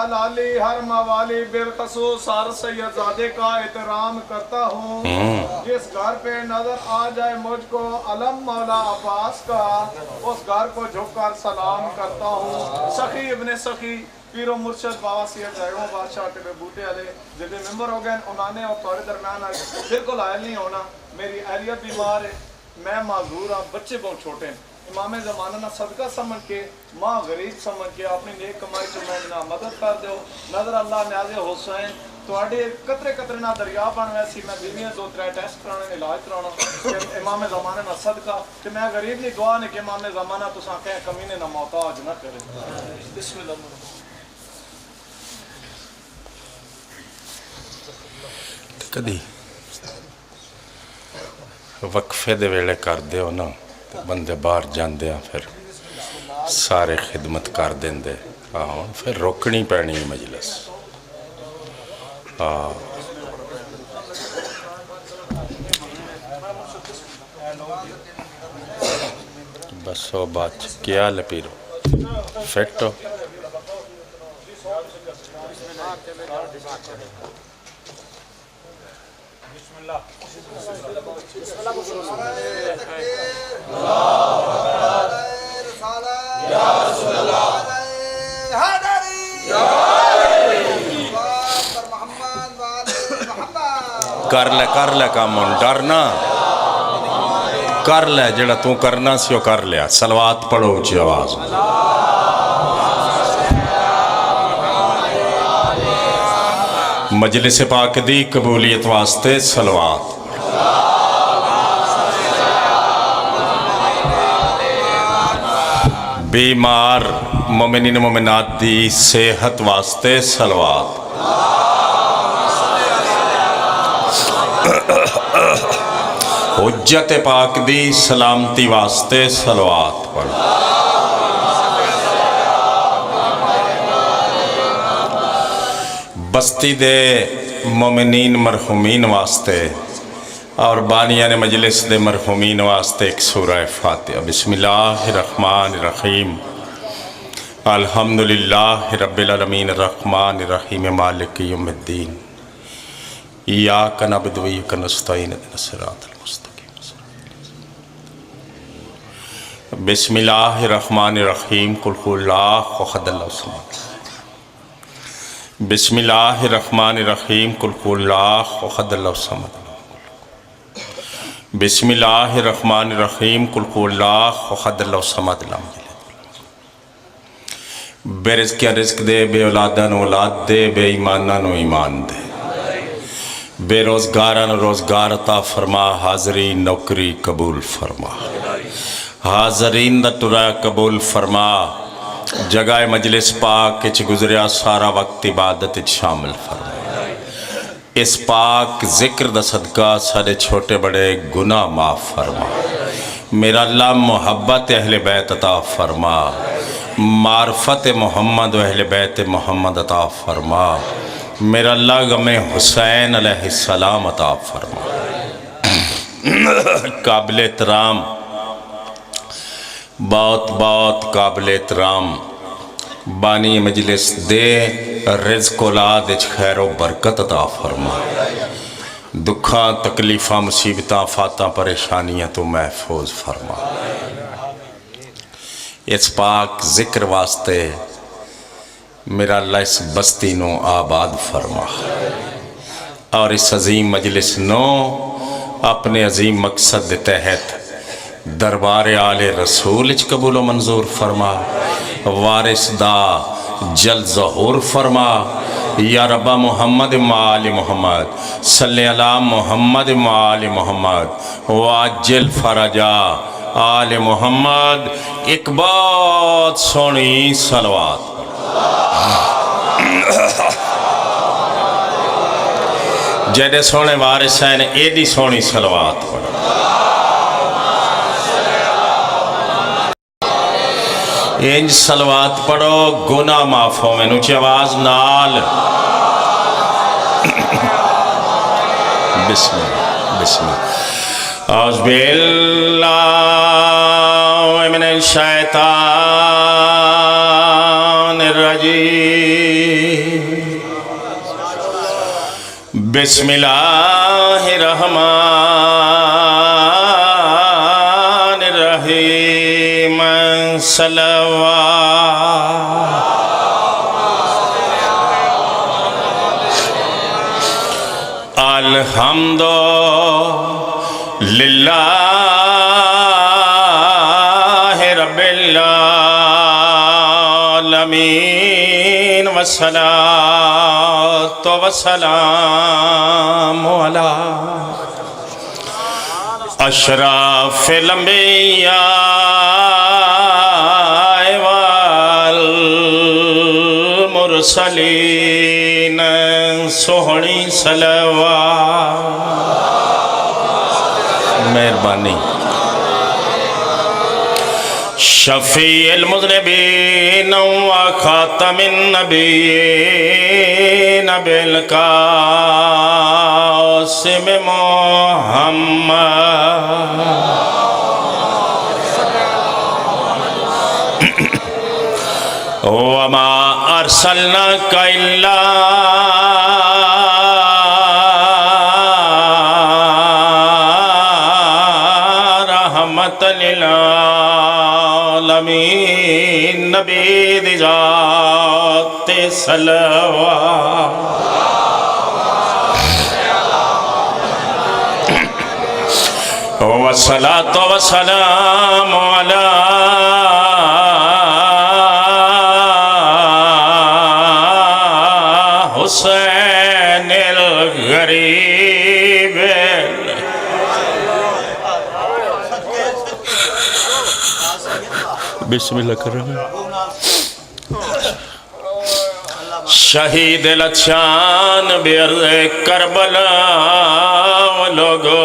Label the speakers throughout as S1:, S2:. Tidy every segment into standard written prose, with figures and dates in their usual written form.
S1: حلالی ہر موالی بالخصوص ہر سیدزادے کا احترام کرتا ہوں. جس گھر پہ نظر آ جائے مجھ کو علم مولا عباس کا اس گھر کو جھک کر سلام کرتا ہوں. سخی ابن سخی پیر و مرشد بابا سید جائیوں بادشاہ کے بوٹے والے جدے ممبر ہو گئے انہوں نے اور تھوڑے درمیان بالکل حائل نہیں ہونا. میری اہلیت بیمار ہے, میں معذور ہوں, بچے بہت چھوٹے ہیں. امام زمانہ نہ صدقہ سمجھ کے ماں غریب سمجھ کے اپنی نیک کمائی تو میں نہ مدد کر دو. نظر اللہ نیاز حسین تھوڑے قطرے قطرے نہ دریا بن ویسی میں بیویاں 2-3 ٹیسٹ کرانے علاج کرانا امام زمانہ نہ صدقہ کہ میں غریب نہیں دعا نہیں کہ امام زمانہ تو ساں کہیں کمینے نہ محتاج نہ کرے. بسم اللہ.
S2: کدی وقفے دے ویلے کر دیو نا بندے باہر جاندے ہیں پھر سارے خدمت کر دیندے پھر روکنی پینی مجلس. بس وہ بات کیا لپیرو فٹ ہو. کر لے کام ڈرنا کر لے جڑا تو کرنا سی وہ کر لیا. صلوات پڑھو اونچی آواز. مجلس پاک دی قبولیت واسطے صلوات. بیمار مومنین مومنات دی صحت واسطے صلوات. حجت پاک دی سلامتی واسطے صلوات پڑھ. بستی دے مومنین مرحومین واسطے اور بانیان مجلس دے مرحومین واسطے ایک سورہ فاتحہ. بسم اللہ الرحمن الرحیم. الحمدللہ رب العالمین الرحمن الرحیم مالک یوم الدین. ایاک نعبد و ایاک نستعین اهدنا الصراط المستقیم. بسم اللہ الرحمن الرحیم. قل هو اللہ احد اللہ الصمد. بسم اللہ الرحمن الرحیم. قل هو اللہ احد اللہ الصمد. بسم اللہ الرحمن الرحیم. قل هو اللہ احد اللہ الصمد. بے رزقیاں رزق دے, بے اولاداں نو اولاد دے, بے ایماناں نو ایمان دے, بے روزگاراں نو روزگار عطا فرما, حاضرین نوکری قبول فرما, حاضرین دا ٹرا قبول فرما, جگہ مجلس پاک اچ گزریا سارا وقت عبادت اچ شامل فرما. اس پاک ذکر دا صدقہ سارے چھوٹے بڑے گناہ معاف فرما. میرا اللہ محبت اہل بیت عطا فرما, معرفت محمد و اہل بیت محمد عطا فرما. میرا اللہ غم حسین علیہ السلام عطا فرما. قابل احترام بہت بہت قابل احترام بانی مجلس دے, رزق اولاد اچ خیر و برکت عطا فرما. دکھاں تکلیفاں مصیبتاں فاتاں پریشانیاں تو محفوظ فرما. اس پاک ذکر واسطے میرا اللہ اس بستی نو آباد فرما, اور اس عظیم مجلس نو اپنے عظیم مقصد دے تحت دربار آل رسول اچ قبول و منظور فرما. وارث دا جل ظہور فرما. یا رب محمد مال محمد صلی اللہ محمد مال محمد واجل فرجا آل محمد. ایک بات سونی صلوات. جیڑے سونے وارث ہیں ایدی سونی صلوات پڑھو. انج صلوات پڑھو گناہ معاف ہو. میں نوچی آواز نال. بسم اللہ بسم اللہ. اعوذ باللہ من الشیطان الرجیم. بسم اللہ الرحمن الرحیم صلوات الحمد للہ رب العالمین والصلاة والسلام علی اشرف الانبیاء والمرسلین سہنی صلوات مہربانی شفیع المذنبین و خاتم النبیین بالقاسم محمد وما ارسلناک الا رحمت للعالمین نبی دی ذات صلوات والصلاة والسلام علی حسین الغریب بسم اللہ کر رہا ہے شہید لچان بیرد کربلا لوگو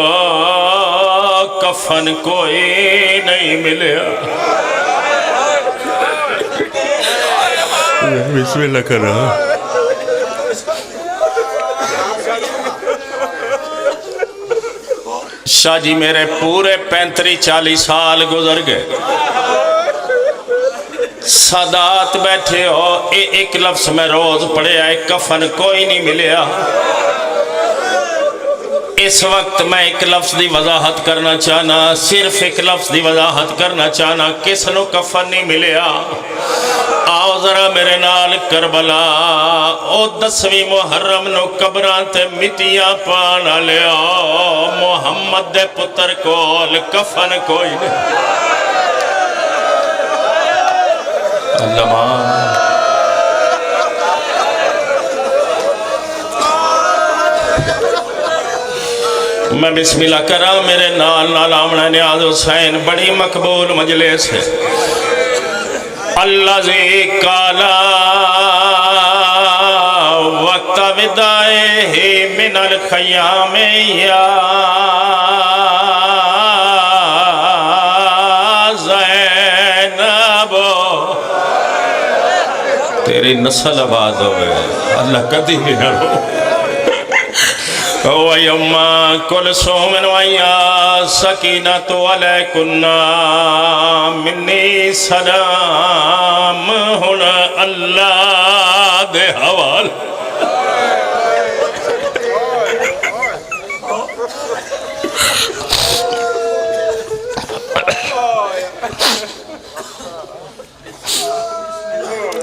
S2: کفن کوئی نہیں ملیا بسم اللہ کر رہا ہے شاہ جی میرے پورے 35-40 سال گزر گئے سادات بیٹھے ہو ایک لفظ میں روز پڑھے آئے کفن کوئی نہیں ملیا اس وقت میں ایک لفظ دی وضاحت کرنا چاہنا صرف ایک لفظ دی وضاحت کرنا چاہنا کس نو کفن نہیں ملیا آؤ ذرا میرے نال کربلا او 10ویں محرم نو قبران تے مٹیاں پانا لیا محمد دے پتر کول کفن کوئی نہیں اللہ میں بسم اللہ کرا میرے نال نال آمنہ نیاز حسین بڑی مقبول مجلس ہے اللہ زی کالا وقت ودائے ہی من الخیام یا زینب تیری نسل آباد ہوئے اللہ کدی بھی نہ رو وَيَوْمَ كُلْثُومٍ وَيَا سَكِينَةُ عَلَيْكُنَّا مِنِّي سلام ہونا اللہ دے حوال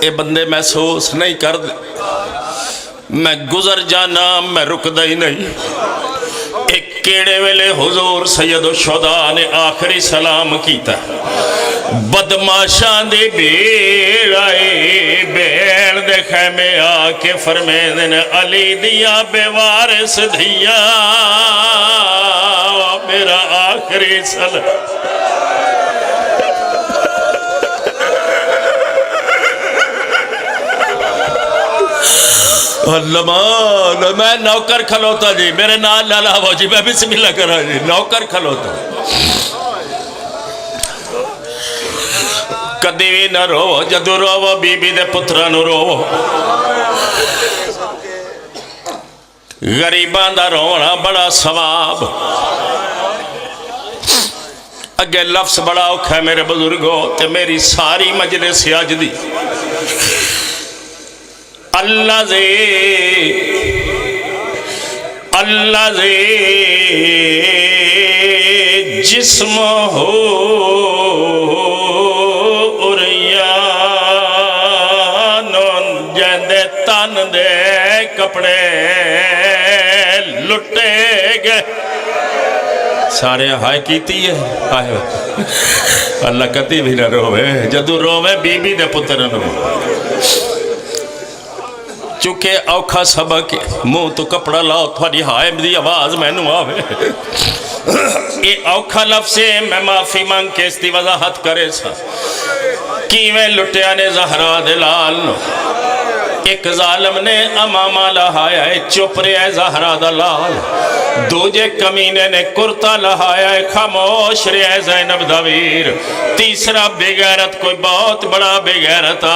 S2: اے بندے محسوس نہیں کر دے میں گزر جانا میں رک دائی نہیں ایک کیڑے ویلے حضور سید الشہداء نے آخری سلام کیتا بدماشاں دی بھیڑ آئی بھیڑ دے خیمے آکے فرمین علی دیا بے وارث دیا میرا آخری سلام اللہ میں نوکر کھلوتا جی میرے نال لالا ہوا جی میں بسم اللہ کر رہا جی نوکر کھلوتا کدی بھی نہ رو جدو رو بی بی دے پتران رو غریبان دا رونا بڑا ثواب اگے لفظ بڑا اوکھا ہے میرے بزرگوں تے میری ساری مجلس آج دی اللہ زی الذی جسم ہو اریان جندے تن دے کپڑے لٹے گئے سارے ہائے کیتی ہے آئے اللہ کتی بھی نہ روے جدو روے بی بی دے پتر نو چونکہ اوکھا سبق منہ تو کپڑا لاؤ تھوڑی ہائے دی آواز میں نو آوے اے اوکھا لفظ ہے میں معافی مانگ کے اس دی وضاحت کرے سا کیویں لٹیا نے زہرا دلال نو ایک ظالم نے امامہ لہایا ہے چپ رہا ہے زہرا دلال دوجے کمینے نے کرتا لہایا ہے خاموش رہا ہے زینب دویر تیسرا بغیرت کوئی بہت بڑا بغیرتا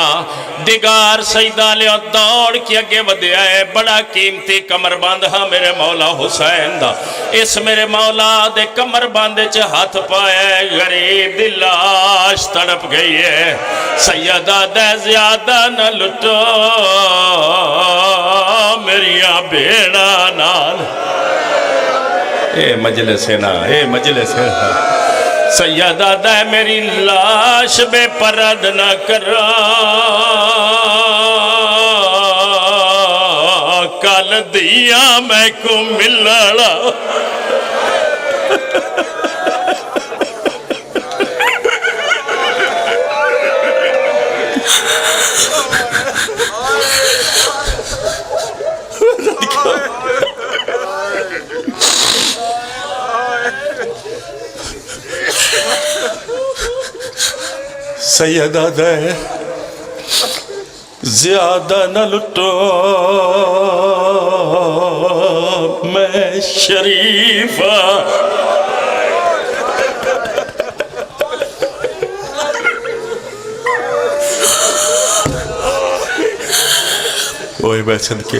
S2: دگار سیدہ لیا دوڑ کی اگے ودیا ہے بڑا قیمتی کمر بند ہاں میرے مولا حسین دا اس میرے مولا دے کمر بندے چھ ہاتھ پایا ہے غریب دلاش تڑپ گئی ہے سیدہ دے زیادہ نہ لٹو میریاں بیڑا نال اے مجلس ہے نا اے مجلس ہے سیدہ دے میری لاش بے پرد نہ کرا کل دیا میں کو ملڑا سیدہ دے زیادہ نہ لٹو میں شریفہ وہی بیچن کے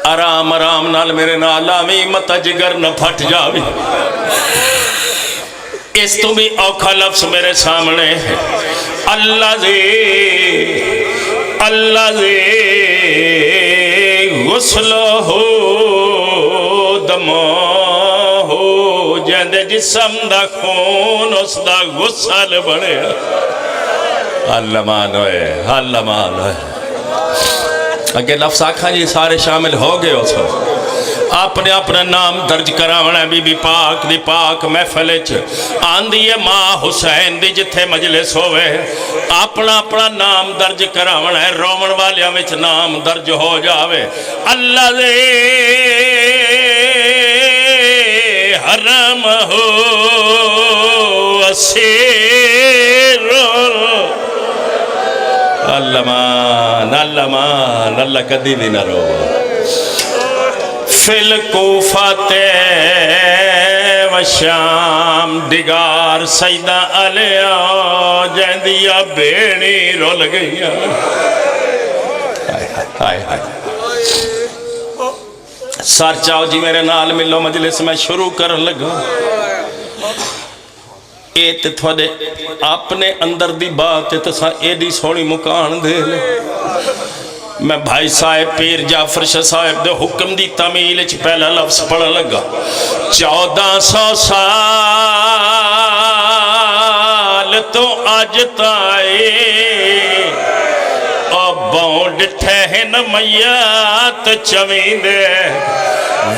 S2: آرام آرام نال میرے نال آویں متا جگر نہ پھٹ جاویں اس تو بھی اوکھا لفظ میرے سامنے ہے اللہ زی غسل ہو دمو ہو جندے جسم دا خون اس دا غسل بڑے اللہ مان ہوئے اگے لفظ آکھا جی سارے شامل ہو گئے ہو سو اپنے اپنا نام درج کراونا ہے بی بی پاک دی پاک محفل آندھی ہے ماں حسین دی جتھے مجلس ہوئے اپنا اپنا نام درج کراونا ہے رومن والیاں وچ نام درج ہو جاوے اللہ دے حرم ہو اسیر اللہ مان اللہ کدی بھی نہ رو فل کوفت و شام دگار سیدہ علیہ جہندیا بیڑی رول گئیا سار چاہو جی میرے نال ملو مجلس میں شروع کر لگا ایت تھوڑے اپنے اندر دی بات ہے تو سا ایڈی سوڑی مکان دے لے میں بھائی صاحب پیر جعفر شاہ صاحب دے حکم دی تعمیل اچھ پہلا لفظ پڑھا لگا 1400 سال تو آج تائے اور بونڈ ٹھہن میات چویں دے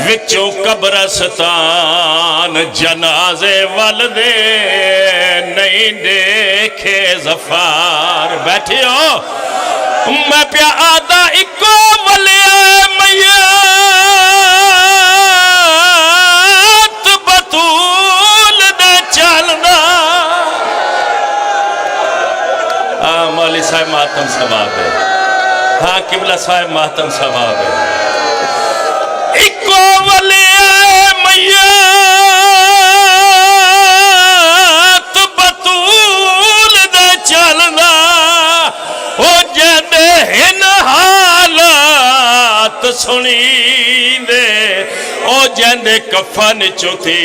S2: وچوں قبرستان جنازے والدے نہیں دیکھے زفار بیٹھے ہو میں پیا آدھا اکو ملیا میات بطول دے چلنا مولی صاحب ماتم ثواب ہے ہاں قبلہ صاحب ماتم ثواب ہے اکو ملیا میات بطول دے چلنا ہن حالات سنی دے او جندے کفن چوتی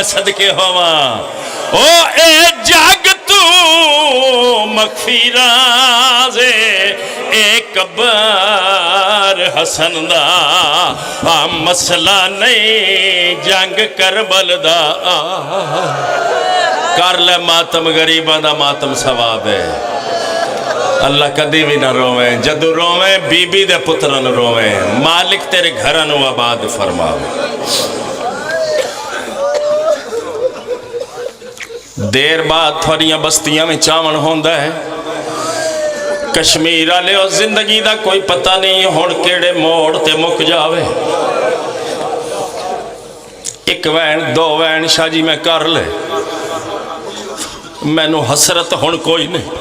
S2: میں صدقے ہواں او اے جگ تو مخفی رازے اے قبر حسن دا مسئلہ نہیں جنگ کربل دا کر لے ماتم غریباں دا ماتم ثواب ہے اللہ کدی بھی نہ رویں جدو رویں بی بی دے پترن رویں مالک تیرے گھرن و آباد فرماوے دیر بعد تھوڑیاں بستیاں میں چاون ہوندہ ہے کشمیر آلے اور زندگی دا کوئی پتہ نہیں ہون کیڑے موڑ تے مک جاوے ایک وین دو وین شاہ جی میں کر لے میں نو حسرت ہون کوئی نہیں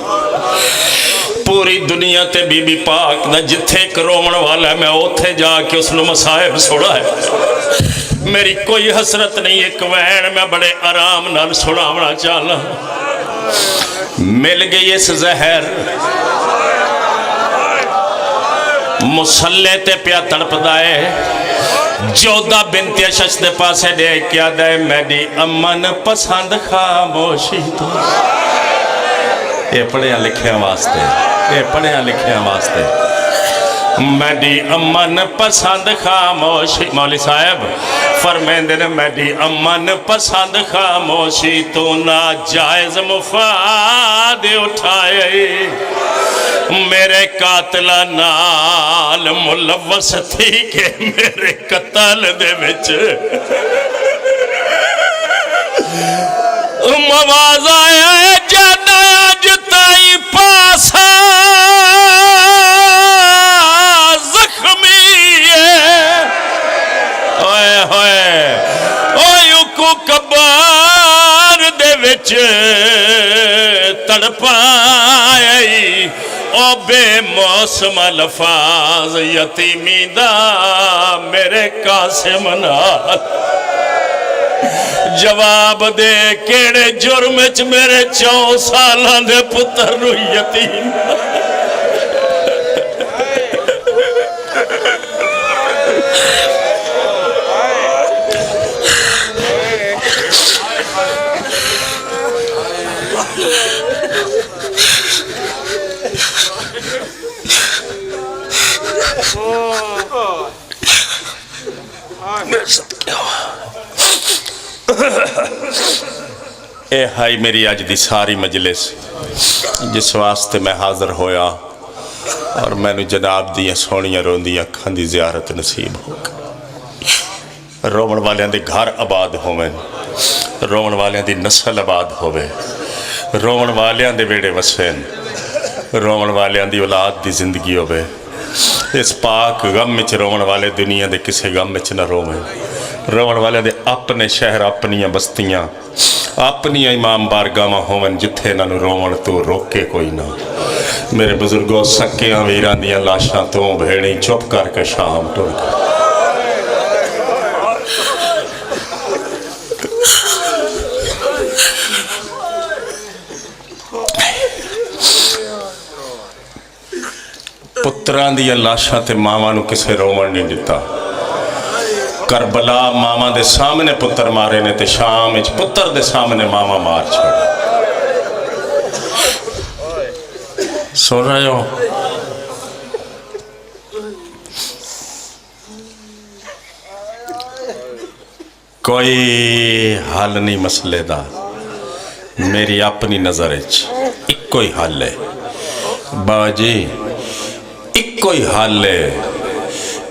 S2: پوری دنیا تے بی بی پاک دا جتھے ایک رومن والا ہے میں اوتھے جا کے اس نو مسائب سوڑا ہے میری کوئی حسرت نہیں ایک وین میں بڑے آرام نال سڑاونا چالا مل گئی اس زہر مسلح تے پیا تڑپ دائے جودہ بنت اشش دے پاسے دے کیا دے میری امن پسند خاموشی تو اے پڑھیاں لکھیاں واسطے اے پڑھیاں لکھیاں واسطے میری امن پسند خاموشی مولی صاحب فرمیندے نے میری امن پسند خاموشی تو ناجائز مفاد اٹھائے میرے قاتلہ نال ملوث تھی کہ میرے قتل دے وچ موازہ جانا جتائی پاسا زخمی ہے اوئے ہوئے اوئے کو کبار دے وچ تڑپائی او بے موسم الفاظ یتیمی دا میرے قاسم نال جواب دے کیڑے جرمچ میرے 4 سالاں دے پتر نو یتیم اے ہائی میری آج دی ساری مجلس جس واسطے میں حاضر ہویا اور میں نے جناب دیاں سونیاں روندیاں کھان دی زیارت نصیب ہوگا رومن والیاں دی گھر آباد ہوئے رومن والیاں دی نسل آباد ہوئے رومن والیاں دی ویڑے وسین رومن والیاں دی اولاد دی زندگی ہوئے اس پاک غم میں رومن والے دنیا دے کسے غم میں نہ رومن رومن والے دے اپنے شہر اپنیاں بستیاں اپنی امام بارگاہ ہومن جتھے نہ رومن تو روکے کوئی نہ میرے بزرگوں سکیاں ویران دیاں لاشاں تو بھیڑیں چپ کر کے شام ٹور کر پتران دی لاشاں تے ماما نو کسے رومن نہیں دیتا کربلا ماما دے سامنے پتر مارے نے تے شام اچ پتر دے سامنے ماما مار چھوڑا سن رہے ہو کوئی حل نہیں مسئلے دا میری اپنی نظر اچ ایک کوئی حل ہے بابا جی ایک کوئی حل ہے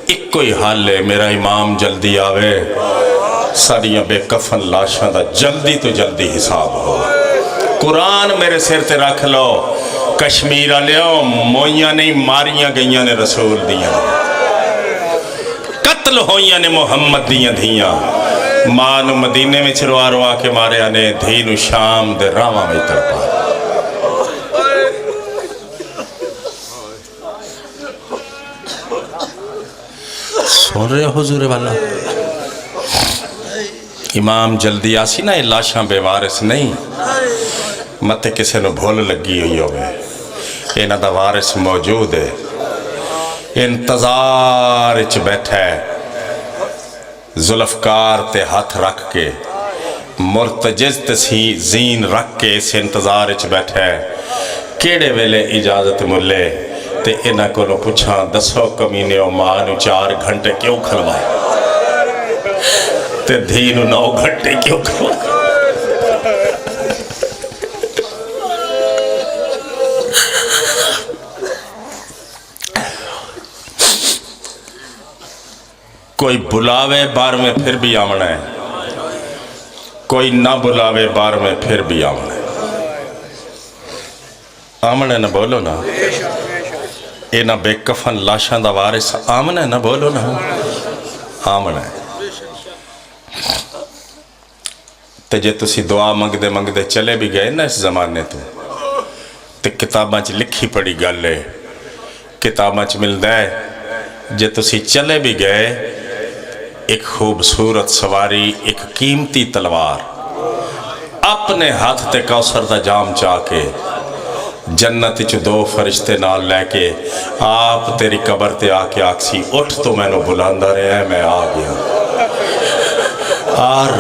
S2: ایک کوئی حل ہے میرا امام جلدی آوے ساریاں بے کفن لاشاں دا جلدی تو جلدی حساب ہو قرآن میرے سر تے رکھ لو کشمیر آلیوں موئیاں نہیں ماریاں گئیاں نے رسول دیاں قتل ہوئیاں نے محمد دیاں دھیاں ماں نو مدینے میں چھروا روا کے مارے آنے دھینو شام دے راما میں تڑپا سن رہے حضور والا امام جلدی آسی نا لاشاں بے وارث نہیں مت کسے نو بھول لگی ہوئی ہوئے اینا دا وارث موجود ہے انتظار اچ بیٹھا ہے ذوالفقار تے ہاتھ رکھ کے مرتجز تے زین رکھ کے اس انتظار چ بیٹھا ہے کیڑے ویلے اجازت ملے تے انہاں کو پوچھاں دسو کمینے او ماں نو 4 گھنٹے کیوں کھلوائے تے دھی نو 9 گھنٹے کیوں کھلوائے. کوئی بلاوے بار میں پھر بھی آمنا ہے, کوئی نہ بلاوے بار میں پھر بھی آمنا ہے. آمنا ہے نہ بولو نا, اے نہ بے کفن لاشاں دا وارث آمنا ہے نہ بولو نا, آمنا ہے. تے جے تسی دعا منگدے منگدے چلے بھی گئے نا اس زمانے تو تے کتاباں چ لکھی پڑی گل ہے, کتاباں چ ملدا ہے جے تسی چلے بھی گئے ایک خوبصورت سواری ایک قیمتی تلوار اپنے ہاتھ تے کوثر دا جام چاہ کے جنت چ 2 فرشتے نال لے کے آپ تیری قبر تے آ کے آکسی اٹھ تو میں نو بلاندا رہے ہیں میں آ گیا.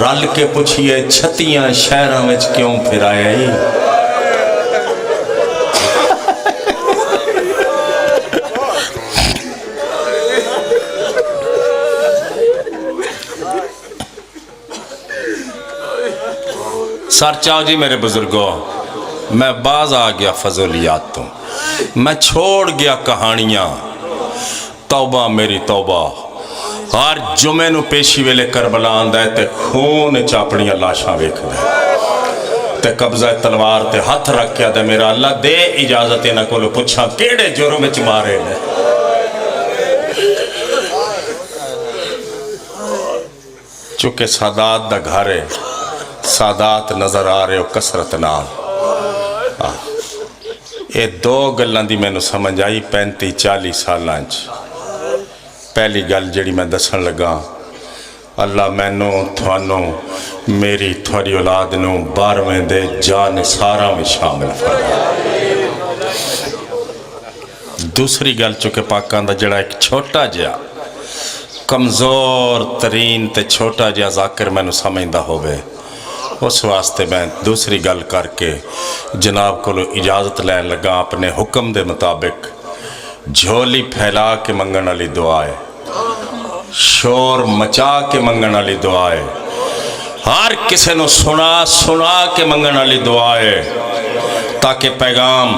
S2: رل کے پوچھئے 36 شہراں وچ کیوں پھر آئے ہی. سر چاہو جی میرے بزرگوں, میں باز آ گیا فضولیات تو, میں چھوڑ گیا کہانیاں. توبہ میری توبہ, ہر جمعے نو پیشی ویلے کربلا آندا ہے تے خون چاپڑیاں لاشاں ویکھ دے تے قبضہ تلوار تے ہاتھ رکھ کے دے میرا اللہ دے اجازت انہاں کولو پوچھا کیڑے جرم وچ مارے نے. چونکہ سادات دا گھر ہے, سادات نظر آ رہے ہو کسرت نال. اے 2 گلاں دی میں نو سمجھ آئی 35-40 سالاں چ. پہلی گل جڑی میں دسن لگا, اللہ میں نو تھانو میری تھوڑی اولاد نو 12ویں دے جان سارا میں شامل فرمائے. دوسری گل چونکہ پاکان دا جڑا ایک چھوٹا جہا کمزور ترین تے چھوٹا جہا ذاکر میں نو سمجھدا ہوئے, اس واسطے میں دوسری گل کر کے جناب کو اجازت لین لگا اپنے حکم دے مطابق. جھولی پھیلا کے منگن والی دعا ہے, شور مچا کے منگن والی دعا ہے, ہر کسی نو سنا کے منگن والی دعا ہے تاکہ پیغام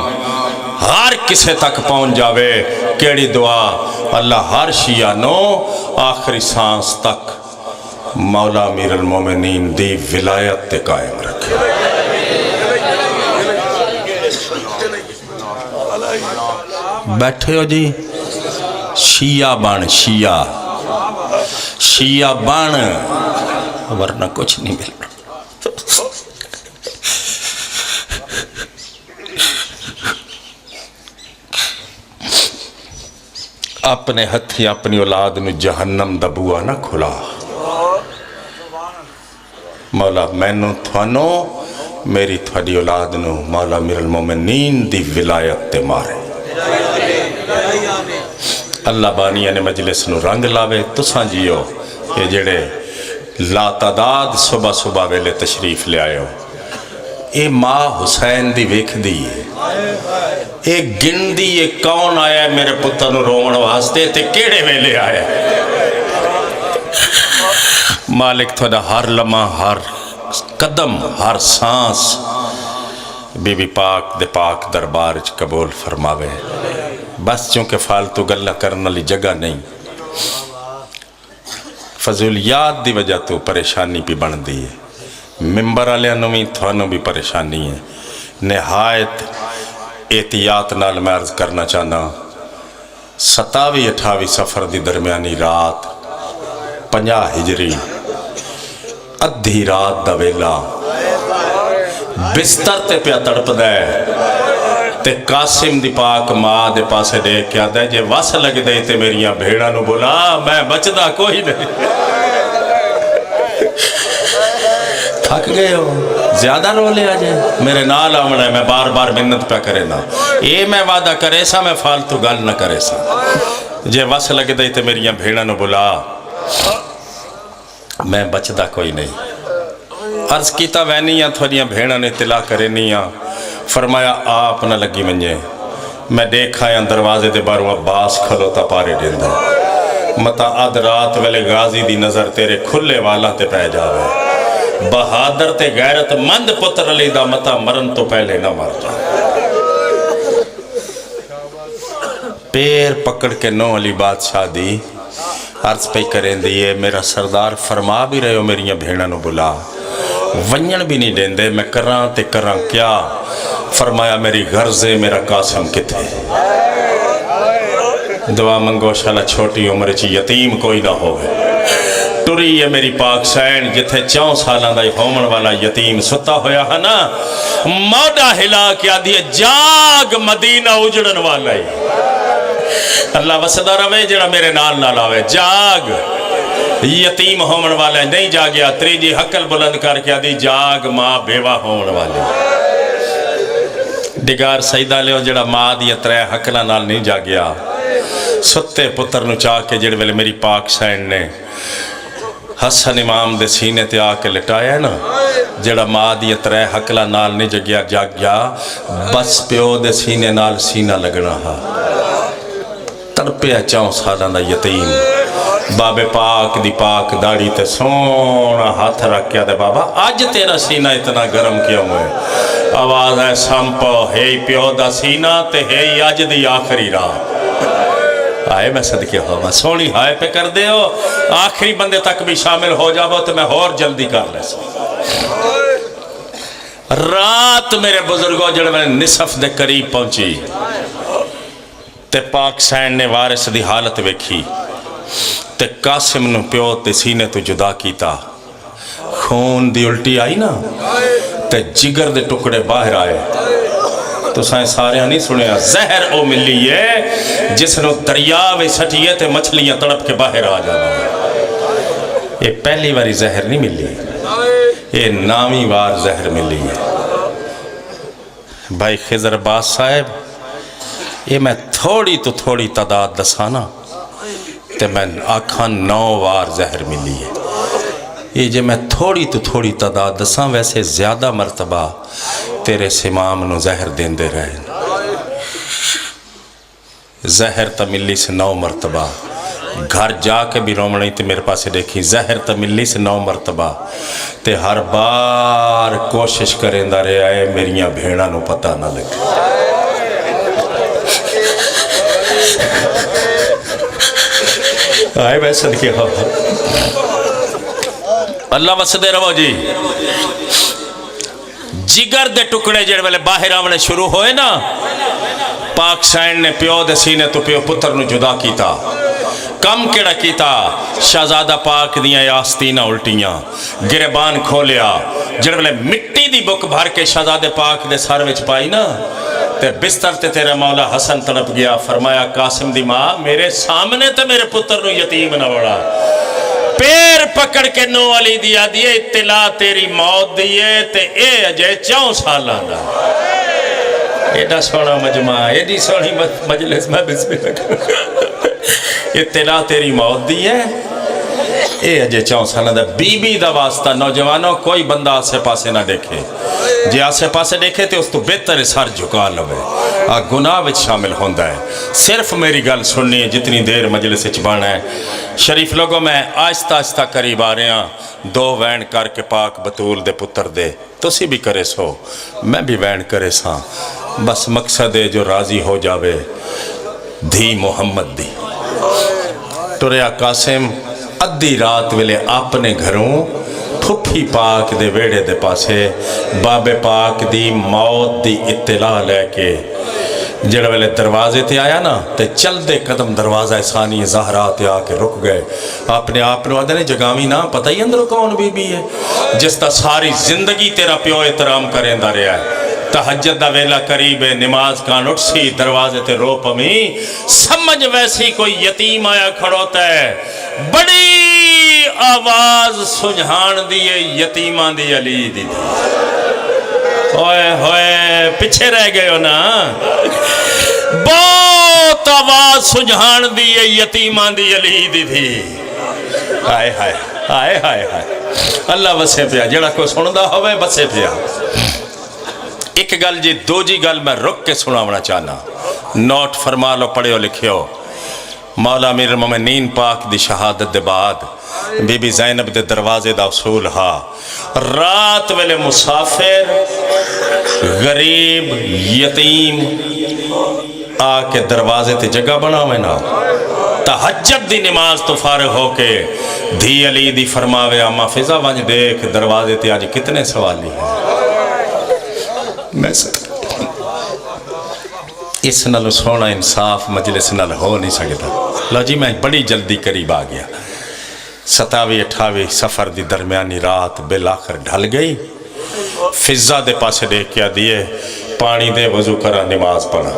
S2: ہر کسی تک پہنچ جاوے. کیڑی دعا؟ اللہ ہر شیعہ نو آخری سانس تک مولا امیر المومنین دی ولایت تے قائم رکھے. بیٹھے ہو جی, شیعہ بن, شیعہ بن, ورنہ کچھ نہیں مل رہا. اپنے ہتھی اپنی اولاد نو جہنم دا بوا نہ کھلا. مولا میں نو تھانو میری تھوڑی اولاد نو مولا امیر المومنین دی ولایت تے مارے. اللہ بانی نے مجلس نو رنگ لاوے. تساں جیو یہ جڑے لا تعداد صبح صبح ویلے تشریف لے آئے ہو, اے ماں حسین دی ویکھ دی ہے, اے گن دی یہ کون آیا ہے میرے پتر نو رومن واسطے تے کیڑے ویلے آیا ہے. مالک تھوڑا ہر لمحہ ہر قدم ہر سانس بی بی پاک دے پاک دربار چ قبول فرماوے. بس چونکہ فالتو گلہ کرنے لی جگہ نہیں, فضولیات دی وجہ تو پریشانی پی بن دی ہے. ممبر علیہ نوی تھانوں بھی پریشانی ہے. نہایت احتیاط نال میں عرض کرنا چاہنا, 27-28 سفر دی درمیانی رات 50 ہجری ادھی رات دا ویلا بستر تے پیا تڑپ دے تے قاسم دی پاک ماں دے پاسے دیکھ کے آدھے جے وس لگ دے تے میریاں بھیڑا نو بولا میں بچدا کوئی نہیں. تھک گئے ہو, زیادہ رو لے آجے, میرے نال آمنا ہے, میں بار بار منت پہ کرے نا. اے میں وعدہ کرے سا, میں فالتو گل نہ کرے سا. جے وس لگ دے تے میریاں بھیڑا نو بولا میں بچدا کوئی نہیں. عرض کیتا وینی تھوڑیاں بھیڑاں نے اطلاع کرنی فرمایا آپ نہ لگی منجے میں دیکھا دروازے دے باروں عباس کھلوتا پارے دیندہ متا اد رات ویلے غازی دی نظر تیرے کھلے والا تے پہ جاوے بہادر تے غیرت مند پتر علی دا متا مرن تو پہلے نہ مر جا پیر پکڑ کے نو علی بادشاہ دی عرض پہ کریں دیئے میرا سردار فرما بھی رہے ہو میری بھیڑاں نو بلا ونجن بھی نہیں دین دے میں کراں تے کراں کیا فرمایا میری غرضے میرا قاسم کتھے دعا منگو شالا چھوٹی عمر چی یتیم کوئی نہ ہوئے ٹری ہے میری پاک سین جتھے 4 سالہ دا ہومن والا یتیم ستا ہویا ہے نا موڈا ہلا کیا دیئے جاگ مدینہ اجڑن والا ہی اللہ وسدہ روے جڑا میرے نال نال آوے جاگ یتیم ہومن والا نہیں جاگیا تریجی حقل بلند کر کے دی جاگ ماں بیوہ ہومن والی ڈگار سیدہ لے جڑا ماں دی ترے حقلہ نال نہیں جاگیا ستے پتر نو چاہ کے جڑے ویلے میری پاک سین نے حسن امام دے سینے تے آ کے لٹایا ہے نا جڑا ماں دی ترے حقلہ نال نہیں جگیا جاگیا بس پیو دے سینے نال سینہ لگنا ہا تڑپیا 4 سالہ دا یتیم بابے پاک دی پاک داڑی تے سونا ہاتھ رکھ کیا دے بابا آج تیرا سینہ اتنا گرم کیا ہوئے آواز ہے سمپو ہے پیو دا سینہ تے ہے آج دی آخری رات آئے میں صدقے ہوا سونی ہائے پہ کر دے ہو آخری بندے تک بھی شامل ہو جاؤ تو میں اور جلدی کر لے سکتا رات میرے بزرگوں جڑے میں نصف دے قریب پہنچی تے پاک سین نے وارث دی حالت ویکھی تے قاسم نو پیو تے سینے تو جدا کیتا خون دی الٹی آئی نا تے جگر دے ٹکڑے باہر آئے تو سائیں سارے نہیں سنے زہر او ملی ہے جس نو دریاوے سٹیے تے مچھلیاں تڑپ کے باہر آ جانا یہ پہلی واری زہر نہیں ملی یہ نامی وار زہر ملی ہے بھائی خضر عباس صاحب یہ میں تھوڑی تو تھوڑی تعداد دسانا تے میں آکھاں 9 وار زہر ملی ہے یہ جو میں تھوڑی تو تھوڑی تعداد دساں ویسے زیادہ مرتبہ تیرے سمام نو زہر دین دے رہے زہر تا ملی سے 9 مرتبہ گھر جا کے بھی رومنی تے میرے پاسے دیکھی زہر تا ملی سے 9 مرتبہ تے ہر بار کوشش کریں دا رہے آئے میریاں بھیڑا نو پتہ نہ لگے آئے میں صدقے ہو اللہ وسدے رو جی جگر دے ٹکڑے جڑے والے باہر آونے شروع ہوئے نا پاک سین نے پیو دے سینے تو پیو پتر نو جدا کیتا کم کیڑا کیتا شہزادہ پاک دیاں آستینہ الٹیاں گربان کھولیا جڑے والے مٹی دی بک بھر کے شہزادہ پاک دے سار وچ پائی نا تے بستر تے تیرے مولا حسن تڑپ گیا فرمایا قاسم دی ماں میرے سامنے تے میرے پتر نو یتیم نہ وڑا پیر پکڑ کے نو علی دیا دیئے اطلاع تیری موت دیئے تے اے اجے 4 سالہ دا ایڈا سونا مجمع ایڈی سونی مجلس میں بسم اللہ اطلاع تیری موت دیئے اے اجے 4 سالہ دا بی بی دا واسطہ نوجوانوں کوئی بندہ آسے پاسے نہ دیکھے جی آسے پاسے دیکھے تے اس تو بہتر سر جھکا لوے گناہ وچ شامل ہوندہ ہے صرف میری گل سننی ہے جتنی دیر مجلس چبانا ہے شریف لوگوں میں آہستہ آہستہ قریب آ رہے ہیں 2 وین کر کے پاک بطول دے پتر دے تو سی بھی کرے سو میں بھی وین کرے ساں بس مقصد ہے جو راضی ہو جاوے دھی محمد دی ٹریا قاسم ادھی رات ویلے اپنے گھروں پھپھی پاک دے ویڑے دے پاسے بابے پاک دی موت دی اطلاع لے کے جڑے ویلے دروازے تے آیا نا تے چل دے قدم دروازہ ثانی زہرا تے آ کے رک گئے اپنے آپ نے آدھے جگامی نا پتہ ہی اندر کون بی بی ہے جس تا ساری زندگی تیرا پیو احترام کریں دا رہا ہے تہجد دا ویلا قریب ہے نماز کان اٹھ سی دروازے تے رو پمی سمجھ ویسی کوئی یتیم آیا کھڑوتا ہے بڑی آواز سجھان دیئے یتیمان دی علی دی ہوئے ہوئے پیچھے رہ گئے ہو نا بہت آواز سجھان دیئے یتیمان دی علی دی تھی آئے آئے ہائے ہائے ہائے اللہ وسے پیا جڑا کوئی سندا ہوئے بسے پیا ایک گل جی دو جی گل میں رک کے سناونا چاہنا نوٹ فرما لو پڑھے ہو لکھیو مولا امیر المومنین پاک دی شہادت دے بعد بی بی زینب دے دروازے دا اصول ہا رات ویلے مسافر غریب یتیم آ کے دروازے تے جگہ بنا ہوئے نا تہجد دی نماز تو فارغ ہو کے دھی علی دی فرماوے اما فضا ونج دیکھ دروازے تے آج کتنے سوالی ہیں میں اس نال سونا انصاف مجلس نال ہو نہیں سکتا لو جی میں بڑی جلدی قریب آ گیا 27-28 سفر دی درمیانی رات بالآخر ڈھل گئی فضا دے پاسے دیکھ کیا دیئے پانی دے وضو کرا نماز پڑھا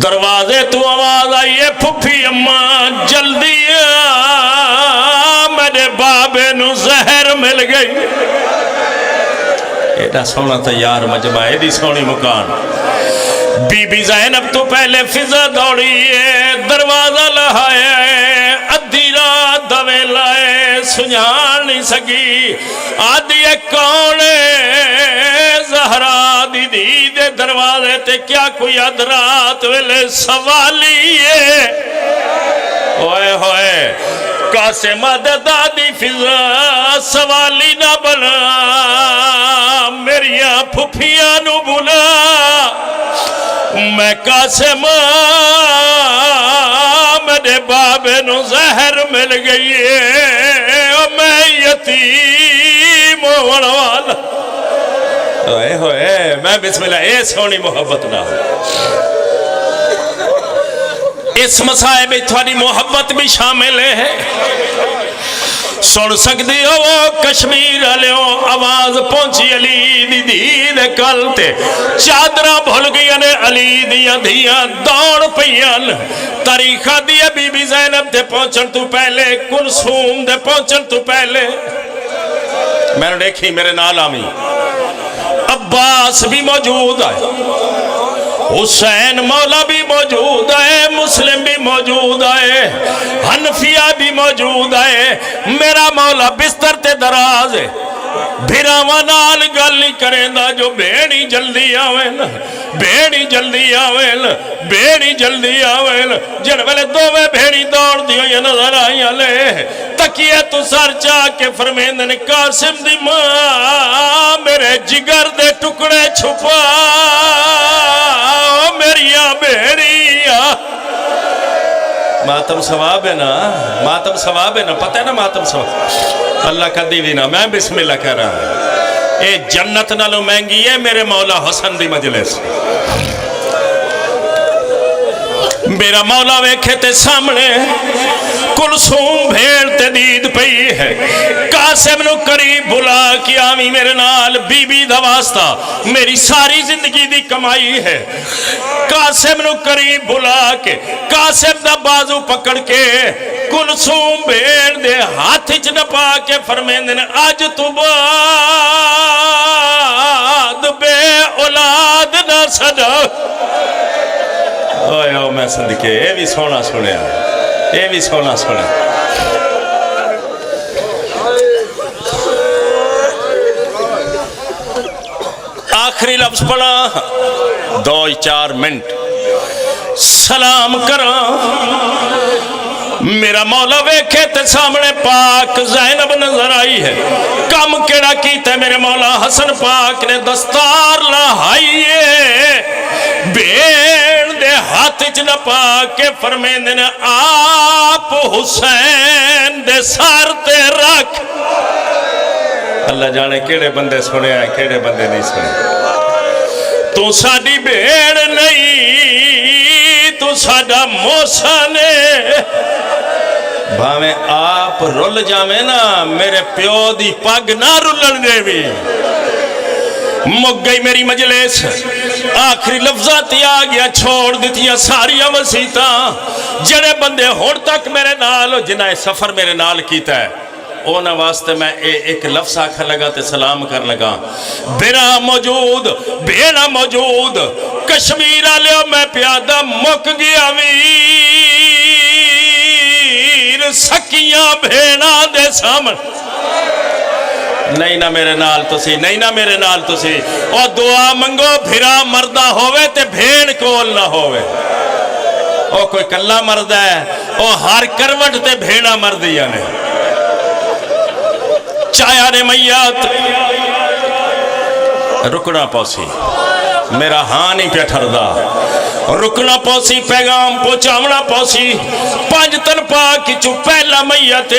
S2: دروازے تو آواز آئیے پھپھی اماں جلدی میرے بابے نو زہر مل گئی ایڈا سونا تیار مجمع ایڈی سونی مکان بی بی زینب تو پہلے فضا دوڑی دروازہ لہائے ادھی رات دوے لائے سنجھان نہیں سکی آدھی کون زہرا دی دے دروازے تے کیا کوئی ادرات ویلے سوالی ہے ہوئے ہوئے قاسم دادی فضا سوالی نہ بنا میریاں پھپھیاں نو بلا میں قاسم میرے بابے نو زہر مل گئی ہے میں یتیم ہونے ہوئے ہوئے میں بسم اللہ اے سونی محبت نہ اس مسائے میں تھوڑی محبت بھی شامل ہے سن سکتی ہو وہ کشمیر علیوں آواز پہنچی علی دی دید کلتے چادرہ بھول گئی نے علی دیا دیا دوڑ پہیان تاریخہ دیا بی بی زینب دے پہنچن تو پہلے کلثوم دے پہنچن تو پہلے میں نے دیکھی میرے نال آمی عباس بھی موجود ہے حسین مولا بھی موجود ہے مسلم بھی موجود ہے حنفیہ بھی موجود ہے میرا مولا بستر تے دراز ہے بھیراواں نال گل نہیں کریں دا جو بیڑی جلدی آویں بیڑی جلدی آویں بیڑی جلدی آویں جن والے دوویں بھیڑی دوڑ دیو یہ نظر آئیں لے تکیے تو سر چاہ کے فرمیندن قاسم دی ماں میرے جگر دے ٹکڑے چھپا میریاں بیڑیاں ماتم ثواب ہے نا ماتم ثواب ہے نا پتہ ہے نا ماتم ثواب اللہ کا دیوی نا میں بسم اللہ کہہ رہا ہوں اے جنت نالو مہنگی ہے میرے مولا حسن دی مجلس میرا مولا ویکھے تے سامنے کلثوم بھیڑ تے دید پئی ہے قاسم نو قریب بلا کی آمی میرے نال بی بی دا واسطہ میری ساری زندگی دی کمائی ہے قاسم نو قریب بلا کے قاسم دا بازو پکڑ کے کلثوم بھیڑ دے ہاتھ چ نپا کے فرمیندن آج تو بعد بے اولاد نہ سجا اوہ اوہ میں صدقے اے بھی سونا سنیا اے بھی سونا سنیا آخری لفظ پڑھا 2-4 منٹ سلام کرا میرا مولا ویکھے تے سامنے پاک زینب نظر آئی ہے کم کیڑا کیتا ہے میرے مولا حسن پاک نے دستار لہائیے بیڑ دے ہاتھ چنا پاک کے فرمیندن آپ حسین دے سار تے رکھ اللہ جانے کیڑے بندے سنے ہیں کیڑے بندے نہیں سنے تو ساڑی بیڑ نہیں تو ساڑا موسیٰ نے بھاویں آپ رول جاویں نا میرے پیو دی پاگ نہ رولن دے بھی مک گئی میری مجلس آخری لفظات آ گیا چھوڑ دیتیاں ساری وسیطاں جڑے بندے ہون تک میرے نال جنہیں سفر میرے نال کیتا ہے اونا واسطے میں ایک لفظ آکھا لگا تے سلام کر لگا بینا موجود بینا موجود کشمیر آلیو میں پیادہ مک گیا ਵੀਰ ਸਕੀਆਂ ਭੇਣਾਂ ਦੇ ਸਾਹਮਣੇ نہیں نہ میرے نال تسی نہیں نہ میرے نال تسی اور دعا منگو بھرا مردہ ہوئے تے بھیڑ کول نہ ہوئے او کوئی کلا مرد ہے او ہر کروٹ تے بھیڑا مردیا نے چایا نے میات رکنا پوسی میرا ہاں نہیں پہ ٹھردا رکنا پوسی پیغام پہنچاونا پوسی پانچ تن پاک چو پہلا میت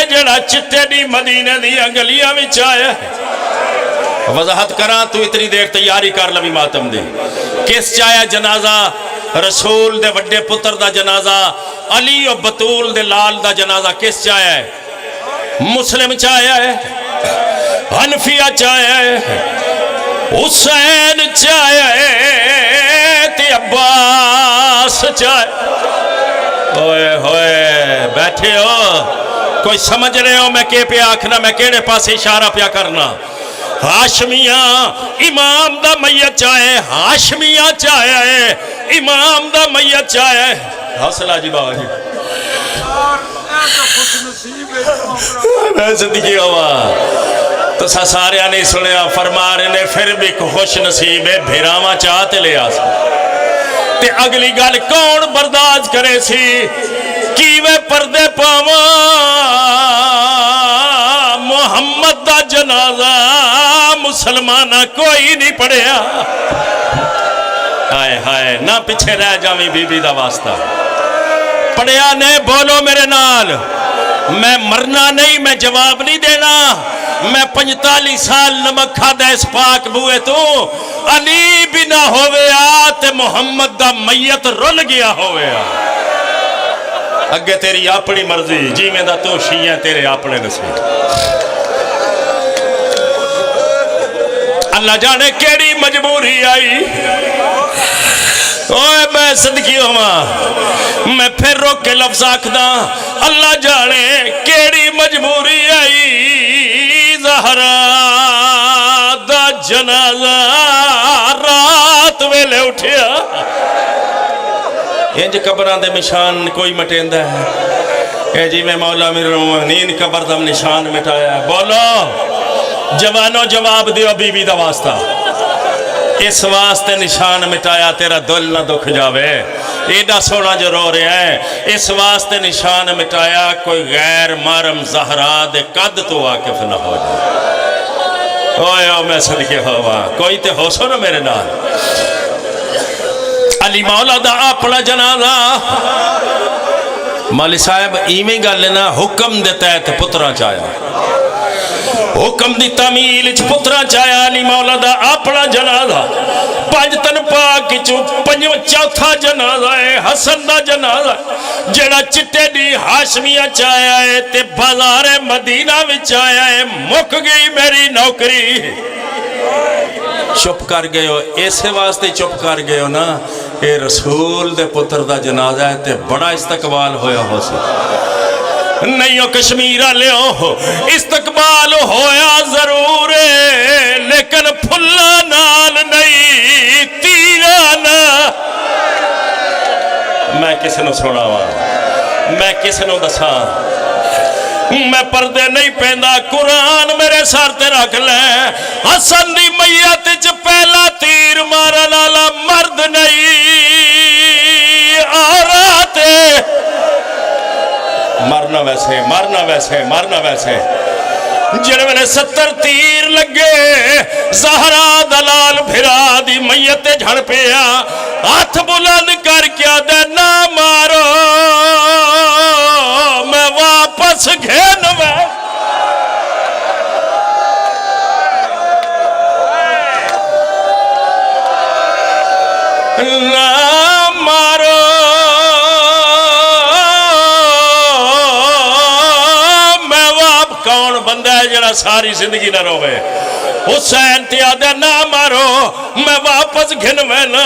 S2: جڑا چٹے دی مدینے دی گلیاں وچ آیا وضاحت کراں تو اتنی دیر تیاری کر لوی ماتم دی کس چایا جنازہ رسول دے وڈے پتر دا جنازہ علی و بطول دے لال دا جنازہ کس چایا ہے مسلم چایا ہے حنفیہ چایا ہے حسین چایا ہے تے عباس چایا ہوئے ہوئے بیٹھے ہو کوئی سمجھ رہے ہو میں کہ پہ آکھنا میں کیڑے پاس اشارہ پیا کرنا ہاشمیاں امام دا میت چاہے ہاشمیاں چاہے امام دا میت چاہے حوصلہ جی بابا جی میں زندگی ہوا تو سارے نہیں سنیا فرما رہے نے پھر بھی خوش نصیب ہے بھیراواں چاہتے لے آسا تے اگلی گل کون برداشت کرے سی کیوے پردے پاواں محمد دا جنازہ مسلمانہ کوئی نہیں پڑھیا ہائے ہائے نہ پیچھے رہ جاویں بی بی دا واسطہ پڑھیا نہیں بولو میرے نال میں مرنا نہیں میں جواب نہیں دینا میں 45 سال نمک کھادا اس پاک بوئے تو علی بھی نہ ہوئے آتے محمد دا میت رول گیا ہوئے اگے تیری اپنی مرضی جی میں دا تو شیعہ تیرے اپنے نصیب اللہ جانے کیڑی مجبوری آئی اوے میں صدقی ہوا میں پھر روک کے لفظ آکھدا اللہ جانے کیڑی مجبوری آئی زہرا دا جنازہ رات ویلے اٹھیا انج قبران دے نشان کوئی مٹیندہ ہے اے جی میں مولا میرین قبر دم نشان مٹایا ہے بولو جوانو جواب دیو بی بی دا واسطہ اس واسطے نشان مٹایا تیرا دل نہ دکھ جاوے ایڈا سونا جو رو رہے ہیں اس واسطے نشان مٹایا کوئی غیر محرم زہرا دے قد تو واقف نہ ہو جائے اوے او میں صدقے ہوا کوئی تے ہو سو نا میرے نال علی مولا دا اپنا جنازہ مولی صاحب ایمیں گا لینا حکم دیتا ہے تے پترہ چاہیا حکم دی تعمیل اچھ پترہ چاہیا علی مولا دا اپنا جنازہ پانچ تن پاک چو پنجو چوتھا جنازہ ہے حسن دا جنازہ جڑا چٹے دی ہاشمیہ چاہیا ہے تے بازار مدینہ میں چاہیا ہے مک گئی میری نوکری چپ کر گئے ہو ایسے واسطے چپ کر گئے ہو نا اے رسول دے پتر دا جنازہ ہے تے بڑا استقبال ہویا ہو سی نہیں ہو کشمیرہ لے ہو استقبال ہویا ضرور ہے لیکن پھلا نال نہیں تیرانا میں کسی نو سونا ہوا میں کسی نو دساں میں پردے نہیں پہندا قرآن میرے سار تے رکھ لیں حسن دی میت چ پہلا تیر مارن والا مرد نہیں آراتے مرنا ویسے مرنا ویسے مرنا ویسے جنہوں نے 70 تیر لگے زہرا دلال بھرا دی میت جھڑ پیا ہاتھ بلند کر کیا دے نہ مارو میں واپس گھین میں نہ مارو کون بندہ ہے جڑا ساری زندگی نہ روے حسین تیادہ نہ مارو میں واپس گھن میں نا